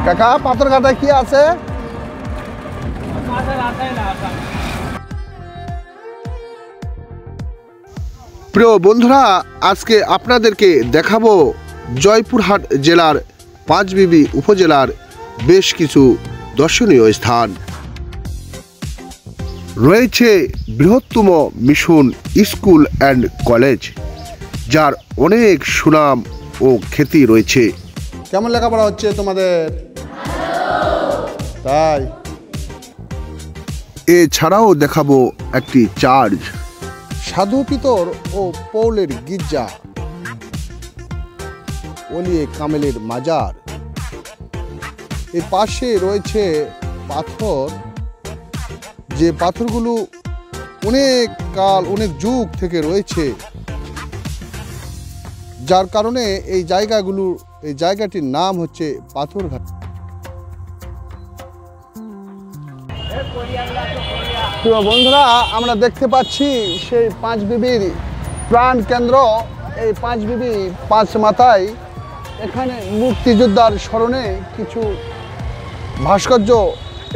কাকা পাথরঘাটায় কি আছে? প্রিয় বন্ধুরা, আজকে আপনাদেরকে দেখাবো জয়পুরহাট জেলার পাঁচবিবি উপজেলার বেশ কিছু দর্শনীয় স্থান রয়েছে। বৃহত্তম মিশন স্কুল অ্যান্ড কলেজ, যার অনেক সুনাম ও খ্যাতি রয়েছে। কেমন লেখাপড়া হচ্ছে তোমাদের? তাই এছাড়াও দেখাবো একটি চার্চ, সাধু পিতর ও পৌলের গির্জা, ওলিয়ে কামেলের মাজার। এর পাশে রয়েছে পাথর, যে পাথরগুলো অনেক কাল অনেক যুগ থেকে রয়েছে, যার কারণে এই জায়গাটির নাম হচ্ছে পাথরঘাটা। প্রিয় বন্ধুরা, আমরা দেখতে পাচ্ছি সেই পাঁচবিবির প্রাণ কেন্দ্র। এই পাঁচবিবি পাঁচ মাথায় এখানে মুক্তিযোদ্ধার স্মরণে কিছু ভাস্কর্য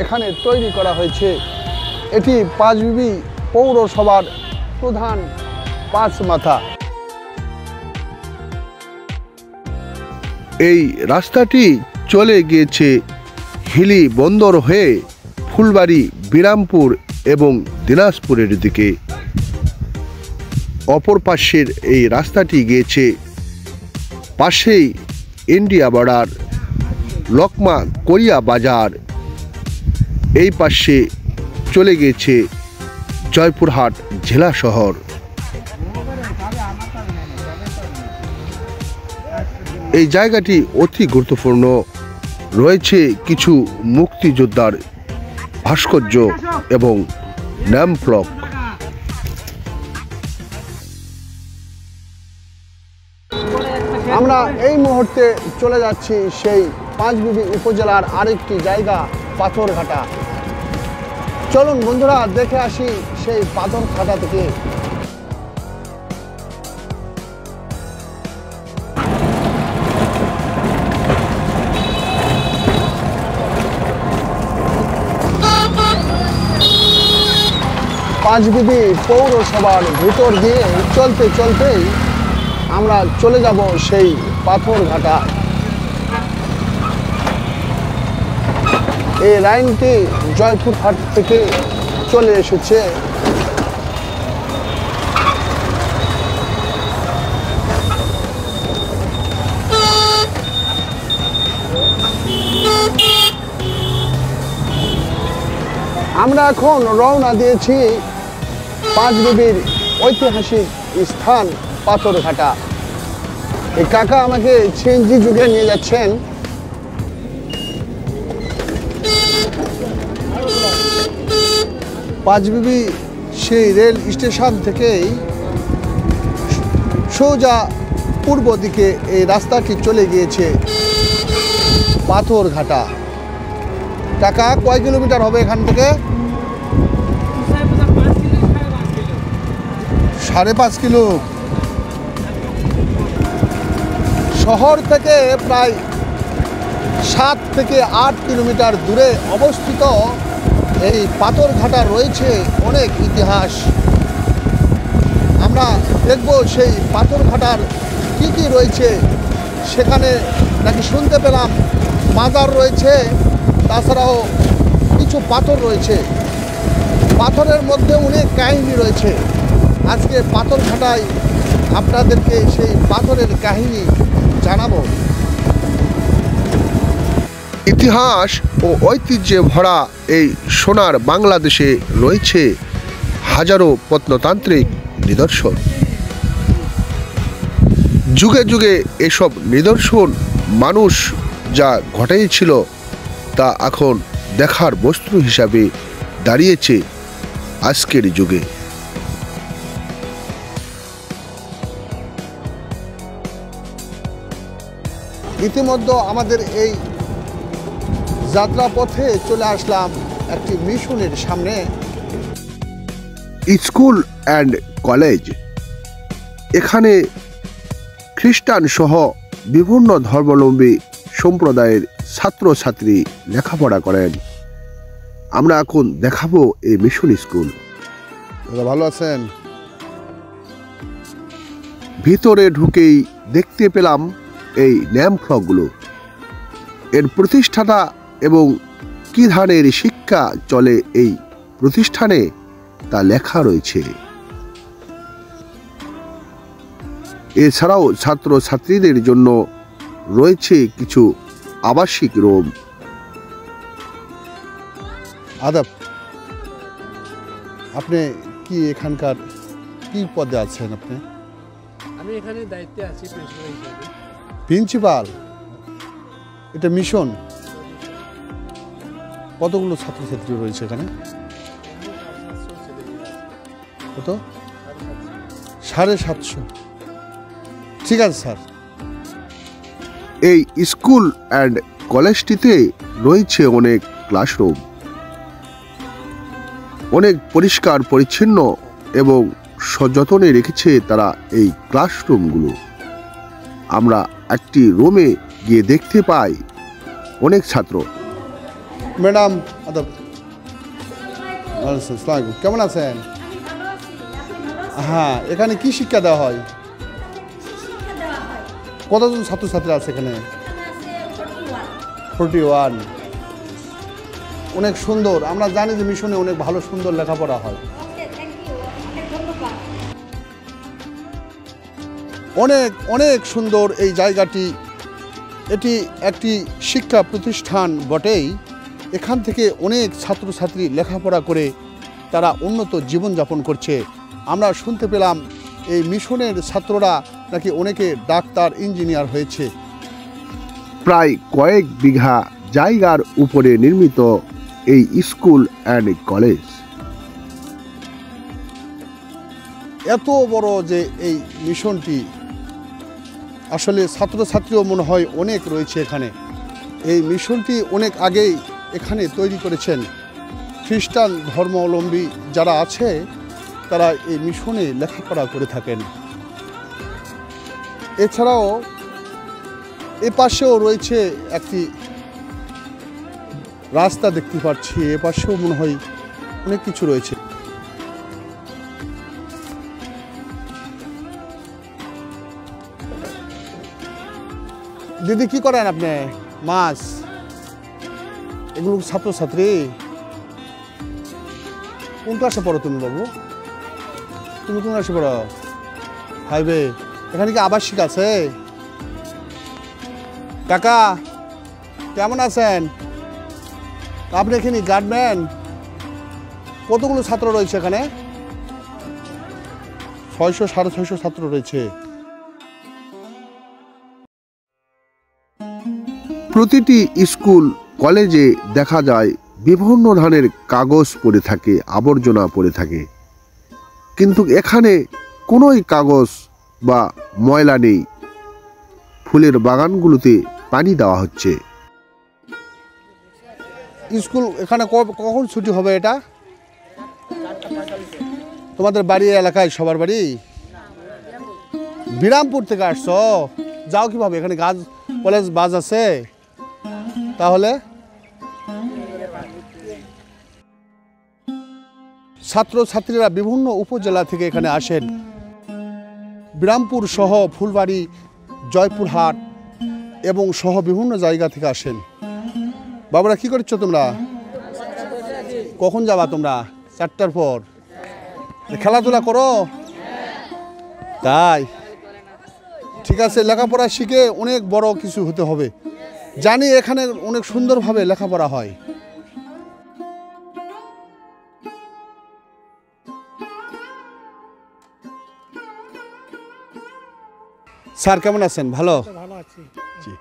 এখানে তৈরি করা হয়েছে। এটি পাঁচবিবি পৌরসভার প্রধান পাঁচ মাথা। এই রাস্তাটি চলে গিয়েছে হিলি বন্দর হয়ে ফুলবাড়ি, বিরামপুর এবং দিনাজপুরের দিকে। অপর পাশের এই রাস্তাটি গিয়েছে পাশেই ইন্ডিয়া বর্ডার, লকমা কোরিয়া বাজার। এই পাশে চলে গিয়েছে জয়পুরহাট জেলা শহর। এই জায়গাটি অতি গুরুত্বপূর্ণ, রয়েছে কিছু মুক্তিযোদ্ধার ভাস্কর্য এবং নাম ফলক। আমরা এই মুহূর্তে চলে যাচ্ছি সেই পাঁচবিবি উপজেলার আরেকটি জায়গা, পাথরঘাটা। চলুন বন্ধুরা, দেখে আসি সেই পাথরঘাটা থেকে। পাঁচবিবি পৌরসভার ভিতর দিয়ে চলতে চলতেই আমরা চলে যাব সেই পাথরঘাটা। এই লাইনটি জয়পুরহাট থেকে চলে এসেছে। আমরা এখন রওনা দিয়েছি পাঁচবিবির ঐতিহাসিক স্থান পাথরঘাটা। এই কাকা আমাকে সিএনজি যুগে নিয়ে যাচ্ছেন। পাঁচবিবি সেই রেল স্টেশন থেকেই সোজা পূর্ব দিকে এই রাস্তাটি চলে গিয়েছে পাথরঘাটা। কাকা, কয় কিলোমিটার হবে এখান থেকে? 5.5 কিলো। শহর থেকে প্রায় 7 থেকে 8 কিলোমিটার দূরে অবস্থিত এই পাথরঘাটা রয়েছে অনেক ইতিহাস। আমরা দেখব সেই পাথরঘাটার কি কি রয়েছে। সেখানে নাকি শুনতে পেলাম মাজার রয়েছে, তাছাড়াও কিছু পাথর রয়েছে। পাথরের মধ্যে অনেক কাহিনী রয়েছে। আজকে পাথরঘাটায় আপনাদেরকে সেই পাথরের কাহিনী জানাবো। ইতিহাস ও ঐতিহ্যে ভরা এই সোনার বাংলাদেশে রয়েছে হাজারো প্রত্নতান্ত্রিক নিদর্শন। যুগে যুগে এসব নিদর্শন মানুষ যা ঘটাইছিল তা এখন দেখার বস্তু হিসাবে দাঁড়িয়েছে আজকের যুগে। ইতিমধ্যে আমাদের এই যাত্রাপথে চলে আসলাম একটি মিশনের সামনে। স্কুল অ্যান্ড কলেজ, এখানে খ্রিস্টান সহ বিভিন্ন ধর্মাবলম্বী সম্প্রদায়ের ছাত্রছাত্রী লেখাপড়া করেন। আমরা এখন দেখাবো এই মিশন স্কুল। দাদা ভালো আছেন? ভিতরে ঢুকেই দেখতে পেলাম এই নেম ফ্লকগুলো। এর প্রতিষ্ঠাতা এবং কী ধরনের শিক্ষা চলে এই প্রতিষ্ঠানে তা লেখা রয়েছে। এছাড়াও ছাত্রছাত্রীদের জন্য রয়েছে কিছু আবাসিক রুম। আদাব, আপনি কি এখানকার কি পদে আছেন? আপনি? আমি এখানে দায়িত্বে আছি প্রিন্সিপাল হিসেবে। প্রিন্সিপাল? এটা মিশন। কতগুলো ছাত্রছাত্রী রয়েছে এখানে? কত? 750। ঠিক আছে স্যার। এই স্কুল অ্যান্ড কলেজটিতে রয়েছে অনেক ক্লাসরুম, অনেক পরিষ্কার পরিচ্ছন্ন এবং সযত্নে রেখেছে তারা এই ক্লাসরুমগুলো। আমরা একটি রুমে গিয়ে দেখতে পাই অনেক ছাত্র। ম্যাডাম আদাব, কেমন আছেন? হ্যাঁ, এখানে কি শিক্ষা দেওয়া হয়? কতজন ছাত্রছাত্রী আছে এখানে? 41। অনেক সুন্দর। আমরা জানি যে মিশনে অনেক ভালো সুন্দর লেখাপড়া হয়। অনেক অনেক সুন্দর এই জায়গাটি। এটি একটি শিক্ষা প্রতিষ্ঠান বটেই। এখান থেকে অনেক ছাত্রছাত্রী লেখাপড়া করে তারা উন্নত জীবনযাপন করছে। আমরা শুনতে পেলাম এই মিশনের ছাত্ররা নাকি অনেকে ডাক্তার, ইঞ্জিনিয়ার হয়েছে। প্রায় কয়েক বিঘা জায়গার উপরে নির্মিত এই স্কুল অ্যান্ড কলেজ। এত বড় যে এই মিশনটি, আসলে ছাত্রছাত্রীও মনে হয় অনেক রয়েছে এখানে। এই মিশনটি অনেক আগেই এখানে তৈরি করেছেন খ্রিস্টান ধর্মাবলম্বী যারা আছে, তারা এই মিশনে লেখাপড়া করে থাকেন। এছাড়াও এ পাশেও রয়েছে একটি রাস্তা দেখতে পাচ্ছি। এ পাশেও মনে হয় অনেক কিছু রয়েছে। দিদি কি করেন আপনি? মাছ? এগুলো ছাত্রছাত্রী? কোন ক্লাসে পড়ো তুমি বাবু? তুমি কোন ক্লাসে পড়ো? 5-এ। এখানে কি আবাসিক আছে? কাকা কেমন আছেন? আপনি এখানে গার্ডম্যান? কতগুলো ছাত্র রয়েছে এখানে? 600 650 ছাত্র রয়েছে। প্রতিটি স্কুল কলেজে দেখা যায় বিভিন্ন ধরনের কাগজ পড়ে থাকে, আবর্জনা পড়ে থাকে, কিন্তু এখানে কোনোই কাগজ বা ময়লা নেই। ফুলের বাগানগুলোতে পানি দেওয়া হচ্ছে। স্কুল এখানে কখন ছুটি হবে? এটা তোমাদের বাড়ি এলাকায় সবার বাড়ি? বিরামপুর থেকে আসছো? যাও কিভাবে? এখানে কলেজ বাস আছে? তাহলে ছাত্রছাত্রীরা বিভিন্ন উপজেলা থেকে এখানে আসেন। বিরামপুর সহ ফুলবাড়ি, জয়পুরহাট এবং সহ বিভিন্ন জায়গা থেকে আসেন। বাবুরা কি করছো তোমরা? কখন যাবা তোমরা? 4টার পর। খেলাধুলা করো? তাই ঠিক আছে। লেখাপড়া শিখে অনেক বড় কিছু হতে হবে। জানি এখানে অনেক সুন্দরভাবে লেখাপড়া হয়। স্যার কেমন আছেন? ভালো? ভালো আছি। জি।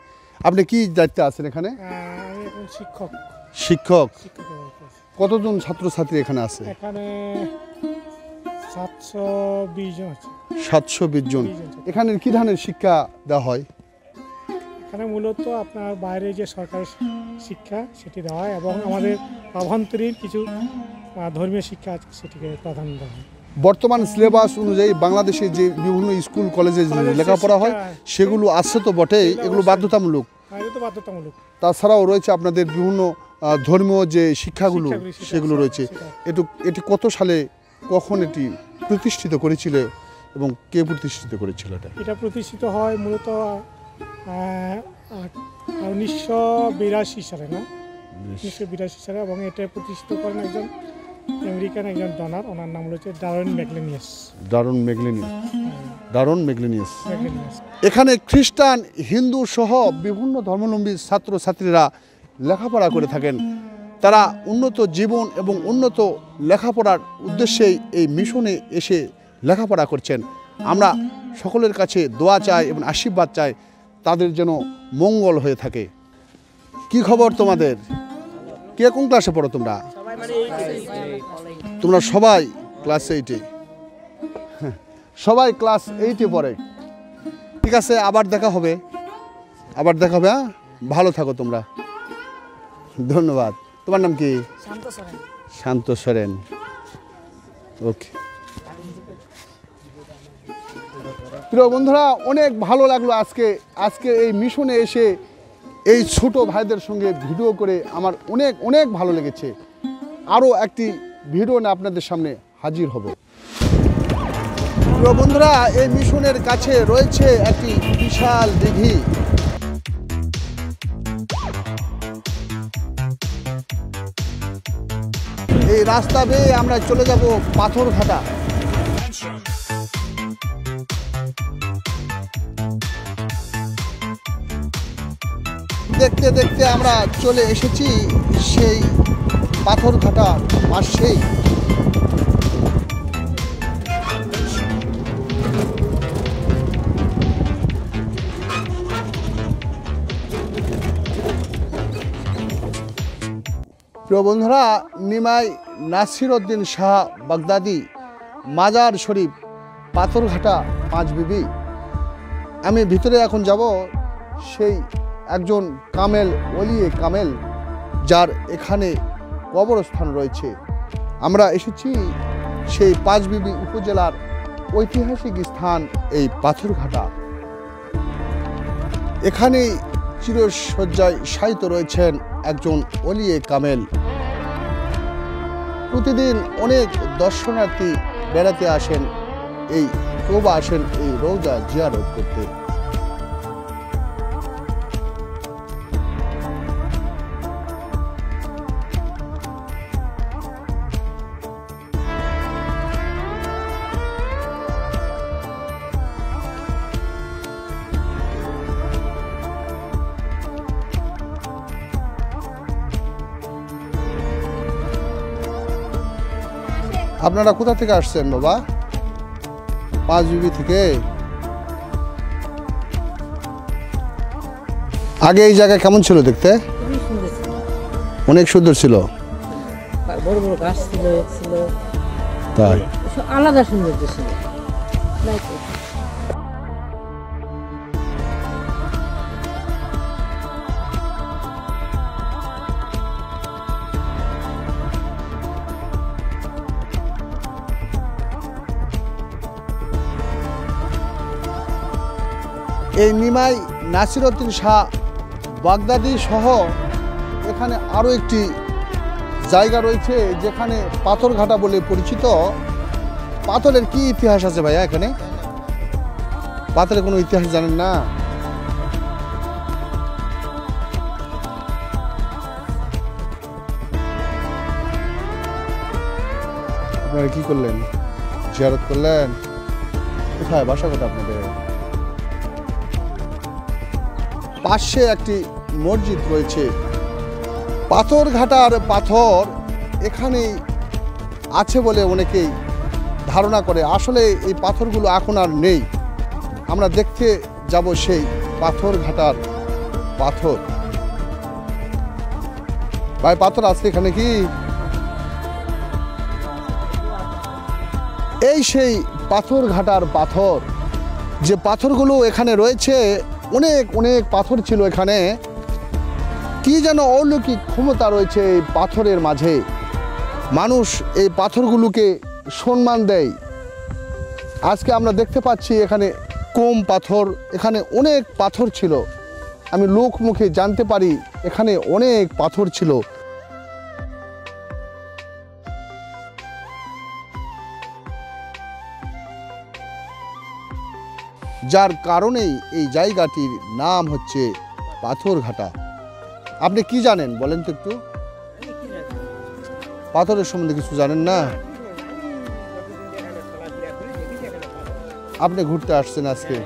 আপনি কি দায়িত্বে আছেন এখানে? আমি এখন শিক্ষক। শিক্ষক? শিক্ষকের দায়িত্বে আছি। কতজন ছাত্রছাত্রী এখানে আছে? এখানে 720 জন আছে। 720 জন। এখানে কি ধরনের শিক্ষা দেওয়া হয়? এখানে মূলত আপনার বাইরে যে সরকারি শিক্ষা সেটি দেওয়া হয় এবং আমাদের অভ্যন্তরীণ কিছু ধর্মীয় শিক্ষা আছে সেটিকে প্রাধান্য দেওয়া হয়। বর্তমান সিলেবাস অনুযায়ী বাংলাদেশে যে বিভিন্ন স্কুল কলেজে লেখাপড়া হয় সেগুলো আছে তো বটেই, এগুলো বাধ্যতামূলক। এটা তো বাধ্যতামূলক। তাছাড়াও রয়েছে আপনাদের বিভিন্ন ধর্মীয় যে শিক্ষাগুলো শিক্ষাগুলি সেগুলো রয়েছে। এটি কত সালে কখন এটি প্রতিষ্ঠিত করেছিল এবং কে প্রতিষ্ঠিত করেছিল এটা? এটা প্রতিষ্ঠিত হয় মূলত 1982 সালে, না 1982 সালে, এবং এটা প্রতিষ্ঠিত করেন একজন আমেরিকান একজন ডনার, ওনার নাম হচ্ছে ডারন ম্যাকলেনিয়াস। ডারন ম্যাকলেনিয়াস। এখানে খ্রিস্টান, হিন্দু সহ বিভিন্ন ধর্মাবলম্বী ছাত্রছাত্রীরা লেখাপড়া করে থাকেন। তারা উন্নত জীবন এবং উন্নত লেখাপড়ার উদ্দেশ্যেই এই মিশনে এসে লেখাপড়া করছেন। আমরা সকলের কাছে দোয়া চাই এবং আশীর্বাদ চাই তাদের যেন মঙ্গল হয়ে থাকে। কি খবর তোমাদের? কে কোন ক্লাসে পড়ো তোমরা? তোমরা সবাই ক্লাস 8-এ? সবাই ক্লাস 8-এ পড়ে। ঠিক আছে, আবার দেখা হবে। হ্যাঁ, ভালো থাকো তোমরা। ধন্যবাদ। তোমার নাম কি? শান্ত সোরেন। ওকে। প্রিয় বন্ধুরা, অনেক ভালো লাগলো আজকে এই মিশনে এসে এই ছোট ভাইদের সঙ্গে ভিডিও করে আমার অনেক ভালো লেগেছে। আরও একটি ভিডিও নিয়ে আপনাদের সামনে হাজির হব। প্রিয় বন্ধুরা, এই মিশনের কাছে রয়েছে একটি বিশাল দিঘি। এই রাস্তা বেয়ে আমরা চলে যাব পাথরঘাটা। দেখতে দেখতে আমরা চলে এসেছি সেই পাথরঘাটা পাশেই। প্রিয় বন্ধুরা, নিমাই নাসিরউদ্দিন শাহ বাগদাদি মাজার শরীফ, পাথরঘাটা, পাঁচ বিবি। আমি ভিতরে এখন যাব সেই একজন কামেল, ওলিয়ে কামেল, যার এখানে কবরস্থান রয়েছে। আমরা এসেছি সেই পাঁচ বিবি উপজেলার ঐতিহাসিক স্থান এই পাথরঘাটা। এখানেই চিরশয্যায় শায়িত রয়েছেন একজন ওলিয়ে কামেল। প্রতিদিন অনেক দর্শনার্থী বেড়াতে আসেন, এই তোবা আসেন এই রওজা জিয়ারত করতে। আপনারা কোথা থেকে আসছেন বাবা? পাঁচ বিবি থেকে। আগে এই জায়গা কেমন ছিল দেখতে? অনেক সুন্দর ছিল। বড় বড় গাছ ছিল, তাই আলাদা সৌন্দর্য ছিল। এই নিমাই নাসিরউদ্দিন শাহ বাগদাদি সহ এখানে আরও একটি জায়গা রয়েছে যেখানে পাথরঘাটা বলে পরিচিত। পাথরের কি ইতিহাস আছে ভাইয়া এখানে? পাথরের কোনো ইতিহাস জানেন না? আপনারা কি করলেন? জিয়ারত করলেন? কোথায় বাসা, কোথায় আপনাদের? পাশে একটি মসজিদ রয়েছে। পাথরঘাটার পাথর এখানেই আছে বলে অনেকেই ধারণা করে। আসলে এই পাথরগুলো এখন আর নেই। আমরা দেখতে যাব সেই পাথরঘাটার পাথর। ভাই, পাথর আছে এখানে কি? এই সেই পাথরঘাটার পাথর, যে পাথরগুলো এখানে রয়েছে। অনেক পাথর ছিল এখানে। কি যেন অলৌকিক ক্ষমতা রয়েছে এই পাথরের মাঝে। মানুষ এই পাথরগুলোকে সম্মান দেয়। আজকে আমরা দেখতে পাচ্ছি এখানে কম পাথর, এখানে অনেক পাথর ছিল। আমি লোক মুখে জানতে পারি এখানে অনেক পাথর ছিল। যার কারণেই এই জায়গাটির নাম হচ্ছে পাথরঘাটা। আপনি কি জানেন বলেন তো একটু, পাথরের সম্বন্ধে কিছু জানেন না? আপনি ঘুরতে আসছেন আজকে?